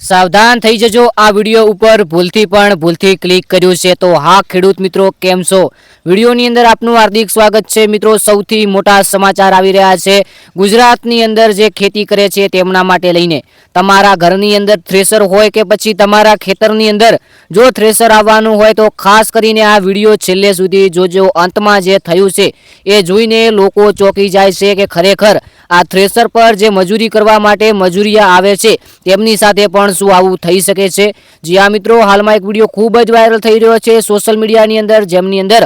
सावधान थई जजो आ विडियो ऊपर भूलथी क्लिक कर्યું છે તો હા ખેડૂત મિત્રો કેમ છો વિડિયોની અંદર આપનું હાર્દિક સ્વાગત છે મિત્રો સૌથી મોટા સમાચાર આવી રહ્યા છે ગુજરાતની અંદર જે ખેતી કરે છે તેમના માટે લઈને તમારા ઘરની અંદર થ્રેશર હોય કે પછી તમારા ખેતરની અંદર જો થ્રેશર આવવાનું હોય તો ખાસ કરીને આ વિડિયો છેલ્લે સુધી જોજો અંતમાં જે થયું છે એ જોઈને લોકો ચોંકી જાય છે કે ખરેખર આ થ્રેશર પર જે મજૂરી કરવા માટે મજૂરિયા આવે છે તેમની સાથે પણ શું આવું થઈ શકે છે। જી આ મિત્રો હાલમાં એક વિડિયો ખૂબ જ વાયરલ થઈ રહ્યો છે સોશિયલ મીડિયાની અંદર જેમની અંદર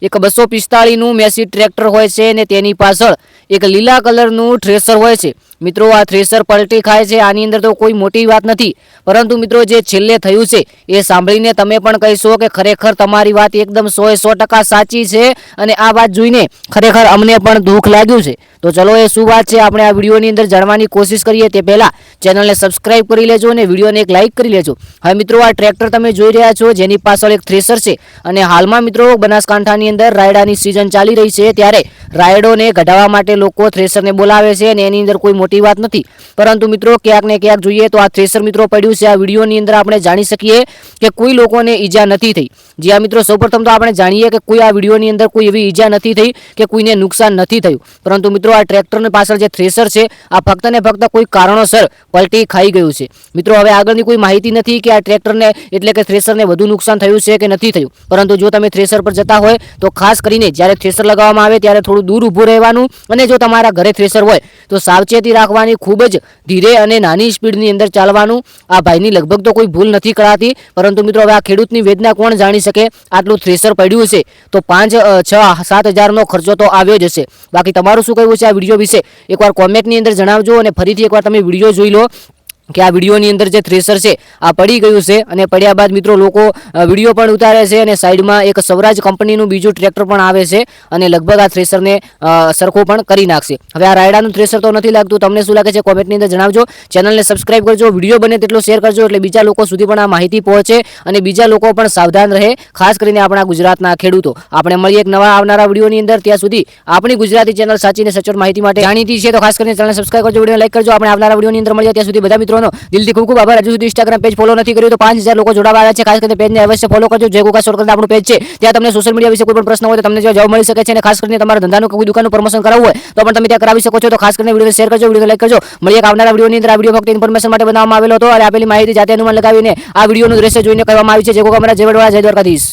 એક 245 નું મેસી ટ્રેક્ટર હોય છે અને તેની પાછળ એક લીલા કલરનું થ્રેશર હોય છે। મિત્રો આ થ્રેશર પલટી ખાય છે આની અંદર તો કોઈ મોટી વાત નથી પરંતુ મિત્રો જે છેલ્લે થયું છે એ સાંભળીને તમે પણ કહેશો કે ખરેખર તમારી વાત એકદમ 100% સાચી છે અને આ વાત જોઈને ખરેખર અમને પણ દુઃખ લાગ્યું છે। તો ચલો એ શું વાત છે આપણે આ વિડિયોની અંદર જાણવાની કોશિશ કરીએ તે પહેલા ચેનલને સબસ્ક્રાઇબ કરી લેજો અને વિડિયોને એક લાઈક કરી લેજો। હવે મિત્રો આ ટ્રેક્ટર તમે જોઈ રહ્યા છો જેની પાછળ એક થ્રેશર છે અને હાલમાં મિત્રો બનાસકાંઠાની અંદર રાયડાની સીઝન ચાલી રહી છે ત્યારે રાયડોને કઢાવવા માટે લોકો થ્રેશરને બોલાવે છે અને એની અંદર કોઈ મોટી વાત નથી પરંતુ મિત્રો ક્યાંક ને ક્યાંક જોઈએ તો આ થ્રેશર મિત્રો પડ્યું છે આ વિડિયોની અંદર આપણે જાણી શકીએ કે કોઈ લોકોને ઈજા નથી થઈ। જી આ મિત્રો સૌપ્રથમ તો આપણે જાણીએ કે કોઈ આ વિડિયોની અંદર કોઈ એવી ઈજા નથી થઈ કે કોઈને નુકસાન નથી થયું પરંતુ મિત્રો આ ટ્રેક્ટરની પાછળ જે થ્રેશર છે આ ફક્ત ને ફક્ત કોઈ કારણોસર પલટી ખાઈ ગયું છે। મિત્રો હવે આગળની કોઈ માહિતી નથી કે આ ટ્રેક્ટરને એટલે કે થ્રેશરને વધુ નુકસાન થયું છે કે નથી થયું પરંતુ જો તમે થ્રેશર પર જતા હોય તો ખાસ કરીને જ્યારે થ્રેશર લગાવવામાં આવે ત્યારે થોડું દૂર ઊભું રહેવાનું અને જો તમારા ઘરે થ્રેશર હોય તો સાવચેતી રાખવાની ખૂબ જ ધીરે અને નાની સ્પીડની અંદર ચાલવાનું। આ ભાઈની લગભગ તો કોઈ ભૂલ નથી કરાતી પરંતુ મિત્રો હવે આ ખેડૂતની વેદના કોણ જાણી શકે આટલું થ્રેશર પડ્યું છે તો 5, 6, 7 હજારનો ખર્ચો તો આવ્યો જ હશે। બાકી તમારું શું કહેવું છે આ વિડિયો વિશે એકવાર કોમેન્ટની અંદર જણાવજો અને ફરીથી એકવાર તમે વિડિયો જોઈ લો કે આ વિડિયોની અંદર જે થ્રેશર છે આ પડી ગયું છે અને પડ્યા બાદ મિત્રો લોકો વિડિયો પણ ઉતારે છે અને સાઈડમાં એક સ્વરાજ કંપનીનું બીજું ટ્રેક્ટર પણ આવે છે અને લગભગ આ થ્રેશરને સરખો પણ કરી નાખશે। હવે આ રાયડાનું થ્રેશર તો નથી લાગતું તમને શું લાગે છે કોમેન્ટની અંદર જણાવજો। ચેનલને સબસ્ક્રાઇબ કરજો વિડિયો બને તેટલો શેર કરજો એટલે બીજા લોકો સુધી પણ આ માહિતી પહોંચે અને બીજા લોકો પણ સાવધાન રહે ખાસ કરીને આપણા ગુજરાતના ખેડૂતો। આપણે મળીએ એક નવા આવનારા વિડિયોની અંદર ત્યાં સુધી આપણી ગુજરાતી ચેનલ સાચી અને સચોટ માહિતી માટે જાણીતી છે તો ખાસ કરીને ચેનલને સબસ્ક્રાઇબ કરજો વિડિયોને લાઈક કરજો। આપણે આવનારા વિડિયોની અંદર મળીએ ત્યાં સુધી બધા મિત્રો દિલથી ખૂબ ખૂબ આભાર। હજુ સુધી ઇન્સ્ટાગ્રામ પેજ ફોલો નથી કર્યું તો 5000 લોકો જોડાવા આવ્યા છે ખાસ કરીને પેજને અવશ્ય ફોલો કરજો। જય ગોકા શોર્ટકટ આપણું પેજ છે ત્યાં તમને સોશિયલ મીડિયા વિશે કોઈ પણ પ્રશ્ન હોય તો તમને જવાબ મળી શકે છે અને ખાસ કરીને તમારા ધંધાનું કોઈ દુકાનનું પ્રમોશન કરાવવું હોય તો પણ તમે ત્યાં કરાવી શકો છો। તો ખાસ કરીને વિડિયોને શેર કરજો વિડિયોને લાઈક કરજો। મળીએ એક આવનારા વિડિયોની અંદર। આ વિડિયો ફક્ત ઇન્ફોર્મેશન માટે બનાવવામાં આવેલો હતો અને આપેલી માહિતી જાતે અનુમાન લગાવીને આ વિડિયોનું દ્રશ્ય જોઈને કહેવામાં આવ્યું છે। જય ગોકા મારા જય વડવાળા જય દ્વારકાધીશ।